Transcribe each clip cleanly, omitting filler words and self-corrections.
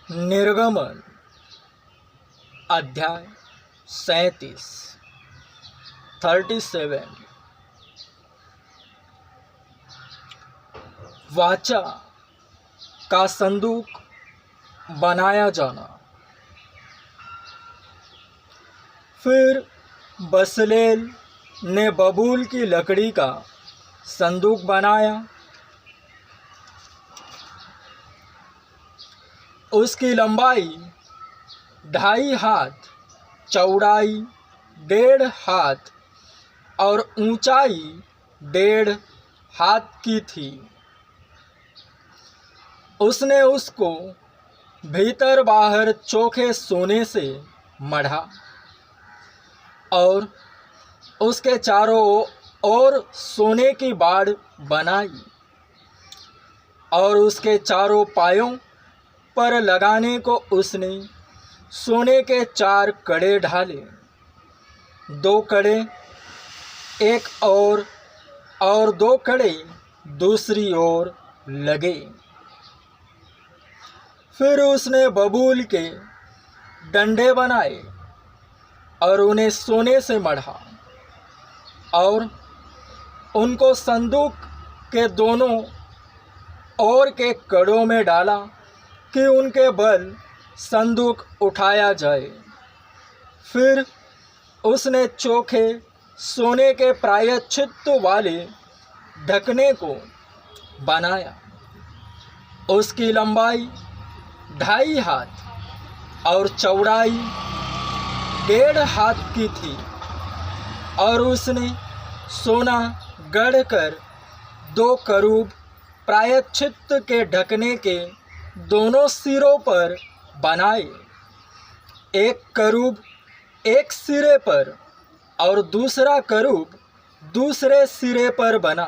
निर्गमन अध्याय 37 वाचा का संदूक बनाया जाना। फिर बसलेल ने बबूल की लकड़ी का संदूक बनाया। उसकी लंबाई 2.5 हाथ, चौड़ाई 1.5 हाथ और ऊंचाई 1.5 हाथ की थी। उसने उसको भीतर बाहर चोखे सोने से मढ़ा और उसके चारों ओर सोने की बाड़ बनाई और उसके चारों पायों पर लगाने को उसने सोने के 4 कड़े ढाले, 2 कड़े एक और 2 कड़े दूसरी ओर लगे। फिर उसने बबूल के डंडे बनाए और उन्हें सोने से मढ़ा और उनको संदूक के दोनों ओर के कड़ों में डाला कि उनके बल संदूक उठाया जाए। फिर उसने चोखे सोने के प्रायश्चित वाले ढकने को बनाया। उसकी लंबाई 2.5 हाथ और चौड़ाई 1.5 हाथ की थी और उसने सोना गढ़कर 2 करूब प्रायश्चित के ढकने के दोनों सिरों पर बनाए, एक करूब एक सिरे पर और दूसरा करूब दूसरे सिरे पर बना।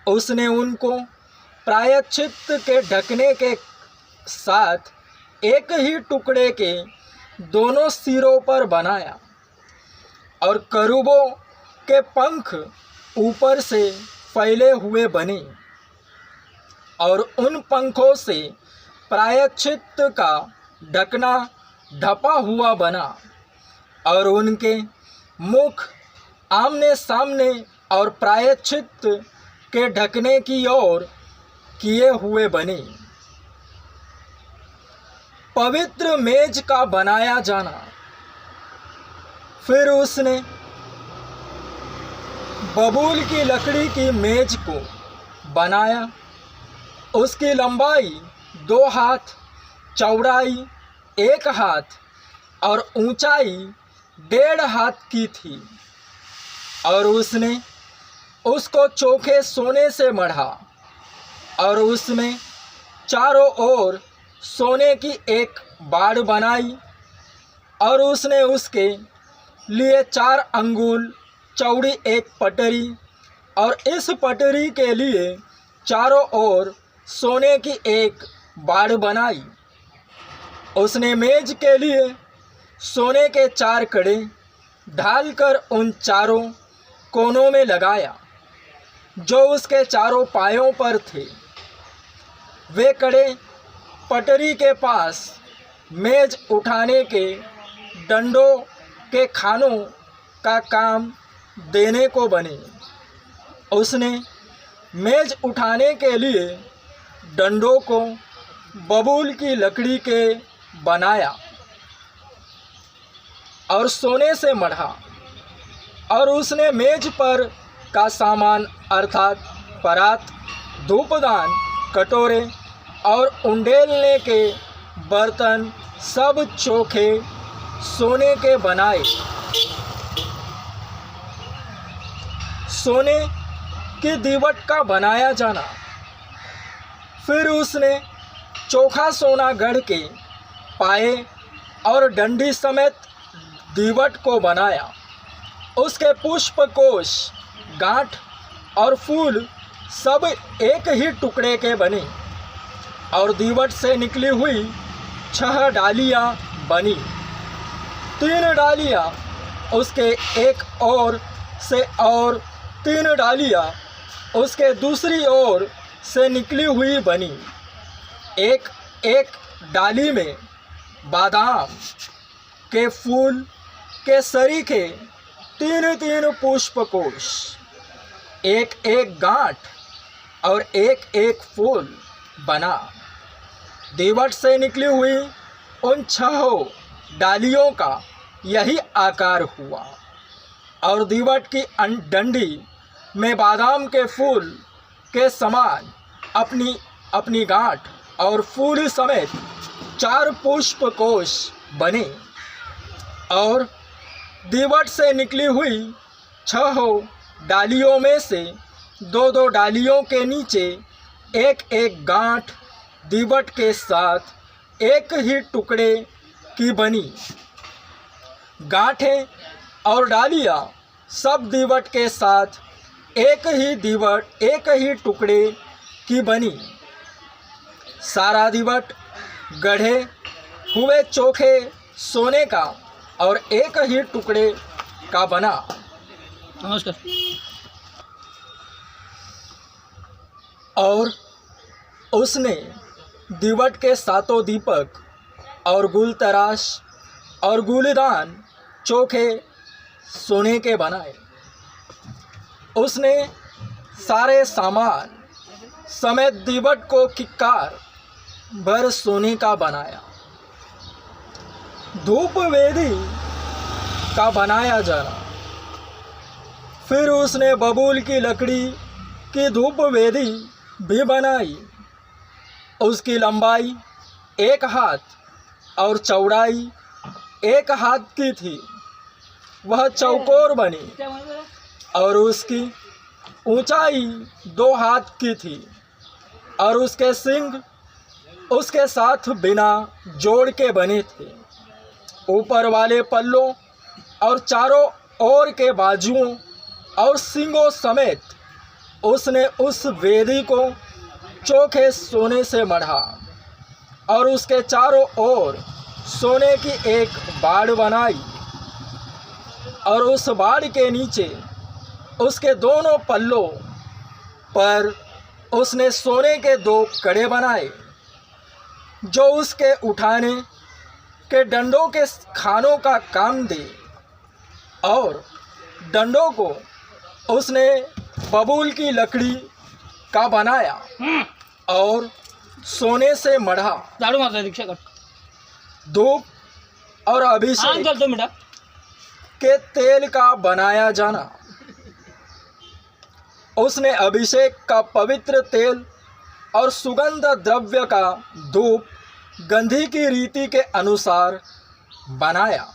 उसने उनको प्रायश्चित के ढकने के साथ एक ही टुकड़े के दोनों सिरों पर बनाया और करूबों के पंख ऊपर से फैले हुए बने और उन पंखों से प्रायश्चित का ढकना ढपा हुआ बना और उनके मुख आमने सामने और प्रायश्चित के ढकने की ओर किए हुए बने। पवित्र मेज का बनाया जाना। फिर उसने बबूल की लकड़ी की मेज को बनाया। उसकी लंबाई 2 हाथ, चौड़ाई 1 हाथ और ऊंचाई 1.5 हाथ की थी और उसने उसको चोखे सोने से मढ़ा और उसमें चारों ओर सोने की एक बाड़ बनाई और उसने उसके लिए 4 अंगुल चौड़ी एक पटरी और इस पटरी के लिए चारों ओर सोने की एक बाड़ बनाई। उसने मेज के लिए सोने के 4 कड़े ढालकर उन चारों कोनों में लगाया जो उसके चारों पायों पर थे। वे कड़े पटरी के पास मेज उठाने के डंडों के खानों का काम देने को बने। उसने मेज उठाने के लिए डंडों को बबूल की लकड़ी के बनाया और सोने से मढ़ा और उसने मेज पर का सामान अर्थात परात, धूपदान, कटोरे और उंडेलने के बर्तन सब चोखे सोने के बनाए। सोने की दीवट का बनाया जाना। फिर उसने चोखा सोना गढ़ के पाए और डंडी समेत दीवट को बनाया। उसके पुष्प कोश, गांठ और फूल सब एक ही टुकड़े के बने और दीवट से निकली हुई 6 डालियां बनी। 3 डालियां उसके एक ओर से और 3 डालियां उसके दूसरी ओर से निकली हुई बनी। एक एक डाली में बादाम के फूल के सरीखे 3-3 पुष्पकोश, एक एक गांठ और एक एक फूल बना। दीवट से निकली हुई उन 6 डालियों का यही आकार हुआ और दीवट की डंडी में बादाम के फूल के समान अपनी अपनी गांठ और फूल समेत 4 पुष्पकोश बने और दीवट से निकली हुई 6 डालियों में से 2-2 डालियों के नीचे एक एक गांठ दीवट के साथ एक ही टुकड़े की बनी। गांठें और डालियां सब दीवट के साथ एक ही टुकड़े की बनी। सारा दीवट गढ़े हुए चोखे सोने का और एक ही टुकड़े का बना। नमस्कार। और उसने दीवट के 7 दीपक और गुलतराश और गुलदान चोखे सोने के बनाए। उसने सारे सामान समेत दीवट को किक्कार भर सोने का बनाया। धूप वेदी का बनाया जाना। फिर उसने बबूल की लकड़ी की धूप वेदी भी बनाई। उसकी लंबाई 1 हाथ और चौड़ाई 1 हाथ की थी। वह चौकोर बनी और उसकी ऊंचाई 2 हाथ की थी और उसके सींग उसके साथ बिना जोड़ के बने थे। ऊपर वाले पल्लों और चारों ओर के बाजुओं और सींगों समेत उसने उस वेदी को चोखे सोने से मढ़ा और उसके चारों ओर सोने की एक बाड़ बनाई और उस बाड़ के नीचे उसके दोनों पल्लों पर उसने सोने के 2 कड़े बनाए जो उसके उठाने के डंडों के खानों का काम दे और डंडों को उसने बबूल की लकड़ी का बनाया और सोने से मढ़ा। झाड़ू मारता है दीक्षा कर। धूप और अभिषेक चल तो बेटा के तेल का बनाया जाना। उसने अभिषेक का पवित्र तेल और सुगंध द्रव्य का धूप गंधी की रीति के अनुसार बनाया।